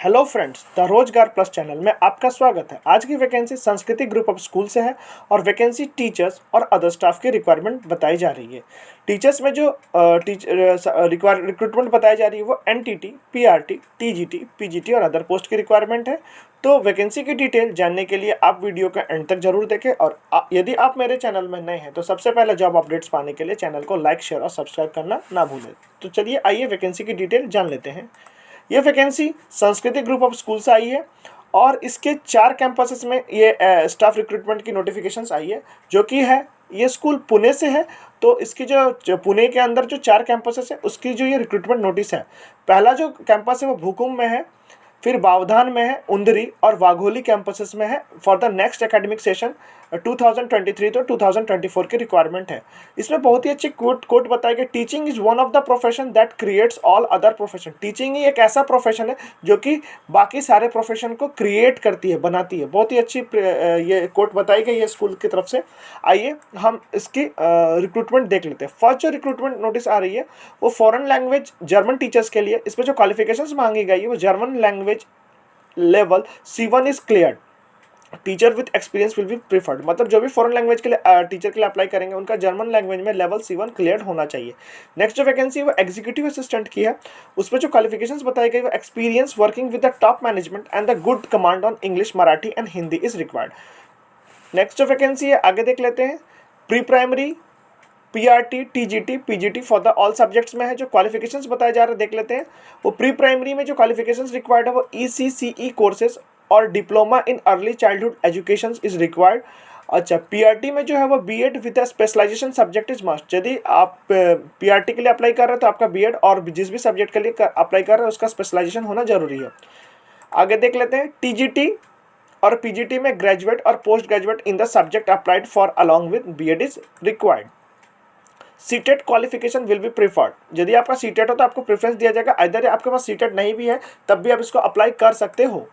Hello friends, the रोजगार plus channel में आपका स्वागत है। आज की वैकेंसी संस्कृति ग्रुप ऑफ स्कूल से है और वैकेंसी टीचर्स और अदर स्टाफ की रिक्वायरमेंट बताई जा रही है। टीचर्स में जो रिक्रूटमेंट बताई जा रही है वो एनटीटी, पीआरटी, टीजीटी, पीजीटी और अदर पोस्ट की रिक्वायरमेंट है। तो वैकेंसी की डिटेल जानने के लिए आप वीडियो का एंड तक जरूर देखें और यदि आप मेरे चैनल में नए हैं तो सबसे पहले जॉब अपडेट्स पाने के लिए चैनल को लाइक, शेयर और सब्सक्राइब करना ना भूलें। तो चलिए आइए वैकेंसी की डिटेल जान लेते हैं। ये वैकेंसी संस्कृति ग्रुप ऑफ स्कूल से आई है और इसके 4 कैंपसेस में ये स्टाफ रिक्रूटमेंट की नोटिफिकेशंस आई है, जो कि है ये स्कूल पुणे से है। तो इसकी जो पुणे के अंदर जो 4 कैंपसेस है उसकी जो ये रिक्रूटमेंट नोटिस है, पहला जो कैंपस है वो भूकुम में है, फिर बावधान में है, उंदरी और वाघोली कैंपसेस में है। For the next academic session 2023 तो 2024 की रिक्वायरमेंट है। इसमें बहुत ही अच्छी कोट बताई गई, teaching is one of the profession that creates all other profession. Teaching ही एक ऐसा प्रोफेशन है जो कि बाकी सारे प्रोफेशन को क्रिएट करती है, बनाती है। बहुत ही अच्छी ये कोट बताई गई है स्कूल की तरफ से। आइए हम इसकी रिक्रूटमेंट देख लेते हैं। फर्स्ट जो रिक्रूटमेंट नोटिस आ रही है वो फॉरेन लैंग्वेज जर्मन टीचर्स के लिए। इसमें जो क्वालिफिकेशंस मांगी गई है वो German language level C1 is clear, teacher with experience will be preferred. मतलब जो भी फॉरेन लैंग्वेज के लिए टीचर के लिए अप्लाई करेंगे उनका जर्मन लैंग्वेज में लेवल C1 क्लियर होना चाहिए। नेक्स्ट जो वैकेंसी वो एग्जीक्यूटिव असिस्टेंट की है। उसमें जो क्वालिफिकेशंस बताई गई वो experience working with the top management and the good command on English, Marathi and Hindi is required. Next जो वैकेंसी है आगे देख लेते हैं। Pre primary, PRT, TGT, PGT for the all subjects में है। जो क्वालिफिकेशंस बताए जा रहे हैं देख लेते हैं। वो प्री प्राइमरी में जो क्वालिफिकेशंस रिक्वायर्ड है वो ECCE कोर्सेज और diploma in early childhood education is required. अच्छा, पीआरटी में जो है वो BEd with a specialisation subject is must. यदि आप पीआरटी के लिए अप्लाई कर रहे हैं तो आपका बीएड और जिस भी सब्जेक्ट के लिए अप्लाई कर रहे हैं उसका स्पेशलाइजेशन होना जरूरी है। आगे देख लेते हैं। टीजीटी और पीजीटी में ग्रेजुएट और post graduate in the subject applied for along with BEd is required. CTET qualification will be preferred. यदि आपका सीटेट हो तो आपको प्रेफरेंस दिया जाएगा। इधर आपके पास सीटेट नहीं भी है तब भी आप इसको अप्लाई कर सकते हो।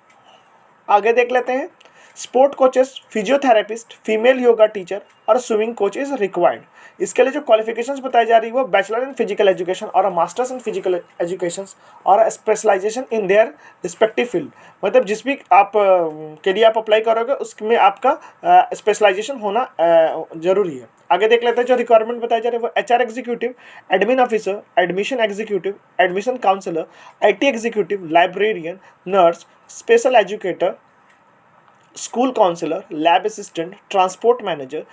आगे देख लेते हैं। Sport coaches, physiotherapist, female yoga teacher और स्विमिंग कोच इज रिक्वायर्ड। इसके लिए जो क्वालिफिकेशंस बताई जा रही है वो बैचलर इन फिजिकल एजुकेशन और मास्टर्स इन फिजिकल एजुकेशन और specialisation in their respective field. मतलब जिस भी आप के लिए आप अप्लाई करोगे उसमें आपका स्पेशलाइजेशन होना जरूरी है। आगे देख लेते हैं। जो रिक्वायरमेंट बताई जा रही है वो HR executive, admin officer, admission executive, admission counsellor, IT executive, librarian, nurse, special educator, school counsellor, lab assistant, transport manager,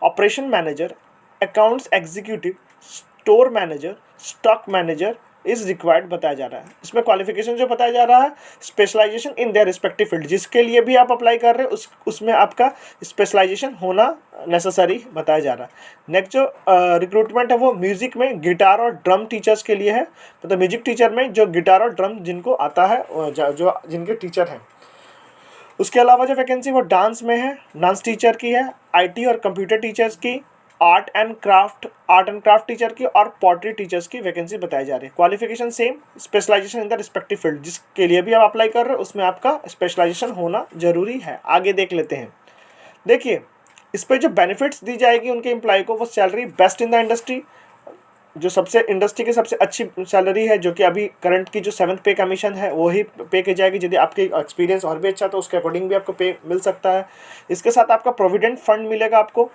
operation manager, accounts executive, store manager, stock manager is required बताया जा रहा है। इसमें क्वालिफिकेशन जो बताया जा रहा है specialisation in their respective field. जिसके लिए भी आप अप्लाई कर रहे हैं उसमें आपका स्पेशलाइजेशन होना नेसेसरी बताया जा रहा है। नेक्स्ट जो रिक्रूटमेंट है वो म्यूजिक में गिटार और ड्रम टीचर्स के लिए है। मतलब म्यूजिक टीचर में जो गिटार और ड्रम जिनको आता है, जो जिनके टीचर हैं। उसके अलावा जो वैकेंसी वो डांस में है, डांस टीचर की है, IT और कंप्यूटर टीचर्स की, आर्ट एंड क्राफ्ट टीचर की और पॉटरी टीचर्स की वैकेंसी बताई जा रही है। Qualification same, specialisation in the respective field. जिसके लिए भी आप अप्लाई कर रहे हो उसमें आपका स्पेशलाइजेशन होना जरूरी है। आगे देख लेते हैं। देखिए, इस पर जो बेनिफिट्स दी जाएगी उनके एम्प्लॉय को वो salary best in the industry, जो सबसे इंडस्ट्री की सबसे अच्छी सैलरी है, जो कि अभी करंट की जो 7th पे कमीशन है वो ही पे की जाएगी। यदि आपके एक्सपीरियंस और भी अच्छा तो उसके अकॉर्डिंग भी आपको पे मिल सकता है। इसके साथ आपका प्रोविडेंट फंड मिलेगा, आपको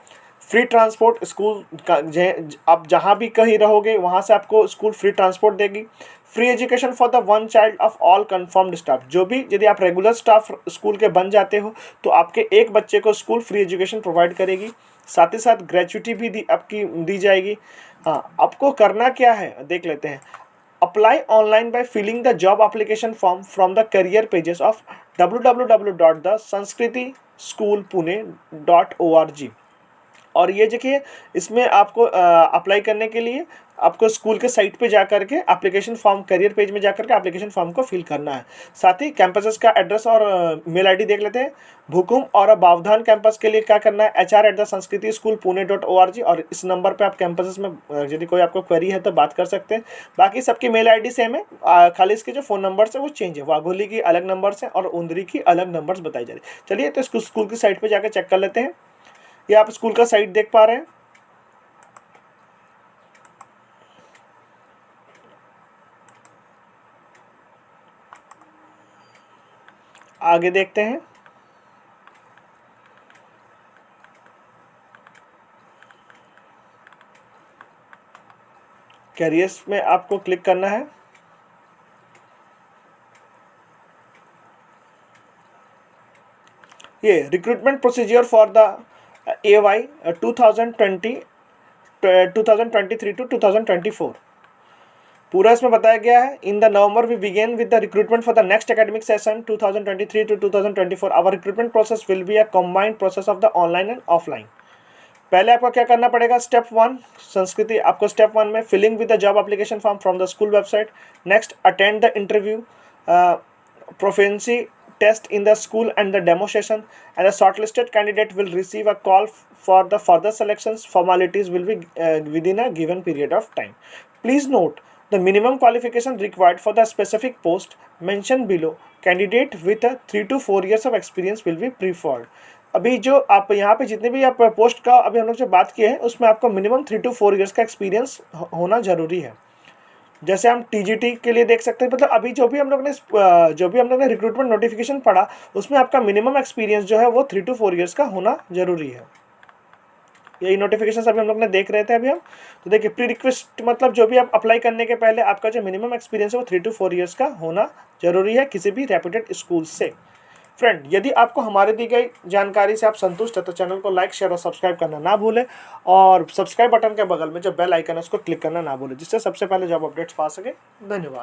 फ्री ट्रांसपोर्ट, स्कूल का आप जहाँ भी कहीं रहोगे वहाँ से आपको स्कूल फ्री ट्रांसपोर्ट देगी। Free education for the one child of all confirmed staff. जो भी यदि आप रेगुलर स्टाफ स्कूल के बन जाते हो तो आपके एक बच्चे को स्कूल फ्री एजुकेशन प्रोवाइड करेगी। साथ ही साथ ग्रेचुटी भी दी जाएगी। हाँ, आपको करना क्या है देख लेते हैं। Apply online by filling the job application form from the career pages of www.sanskritischoolpune.org। और ये देखिए, इसमें आपको अप्लाई करने के लिए आपको स्कूल के साइट पे जाकर के एप्लीकेशन फॉर्म, करियर पेज में जाकर के एप्लीकेशन फॉर्म को फिल करना है। साथ ही कैंपसेस का एड्रेस और मेल ID देख लेते हैं। भूकुम और बावधान कैंपस के लिए क्या करना है, HR@sanskritischoolpune.org। और इस नंबर पे आप कैंपसेस में यदि कोई आपको क्वेरी है तो बात कर सकते हैं। बाकी सबकी मेल ID सेम है, खाली इसके जो फ़ोन नंबर्स है वो चेंज है। वाघोली की अलग नंबर्स हैं और उंदरी की अलग नंबर्स बताई जा रही है। चलिए तो इसको स्कूल की साइट पर जाकर चेक कर लेते हैं। ये आप स्कूल का साइट देख पा रहे हैं। आगे देखते हैं। कैरियर्स में आपको क्लिक करना है। ये recruitment procedure for the AY 2023 to 2024 पूरा इसमें बताया गया है। In the November we begin with the recruitment for the next academic session 2023 to 2024। Our recruitment process will be a combined process of the online and offline. पहले आपको क्या करना पड़ेगा, स्टेप 1 संस्कृति, आपको स्टेप 1 में filling with the job application form from the school website. Next attend the interview proficiency test in the school and the demo session, and the shortlisted candidate will receive a call for the further selections. Formalities will be within a given period of time. Please note the minimum qualification required for the specific post mentioned below. Candidate with a 3 to 4 years of experience will be preferred. अभी जो आप यहाँ पे जितने भी आप post का अभी हम लोग जो बात किए हैं उसमें आपको मिनिमम 3 to 4 years का एक्सपीरियंस होना ज़रूरी है। जैसे हम TGT के लिए देख सकते हैं, मतलब अभी जो भी हम लोग ने रिक्रूटमेंट नोटिफिकेशन पढ़ा उसमें आपका मिनिमम एक्सपीरियंस जो है वो 3 to 4 years का होना जरूरी है। यही नोटिफिकेशन अभी हम लोग ने देख रहे थे अभी हम। तो देखिए प्री रिक्वेस्ट मतलब जो भी आप अप्लाई करने के पहले आपका जो मिनिमम एक्सपीरियंस है वो 3 to 4 years का होना जरूरी है किसी भी रेप्यूटेड स्कूल से। फ्रेंड, यदि आपको हमारे दी गई जानकारी से आप संतुष्ट है तो चैनल को लाइक, शेयर और सब्सक्राइब करना ना भूलें, और सब्सक्राइब बटन के बगल में जो बेल आइकन है उसको क्लिक करना ना भूलें, जिससे सबसे पहले जॉब अपडेट्स पा सके। धन्यवाद।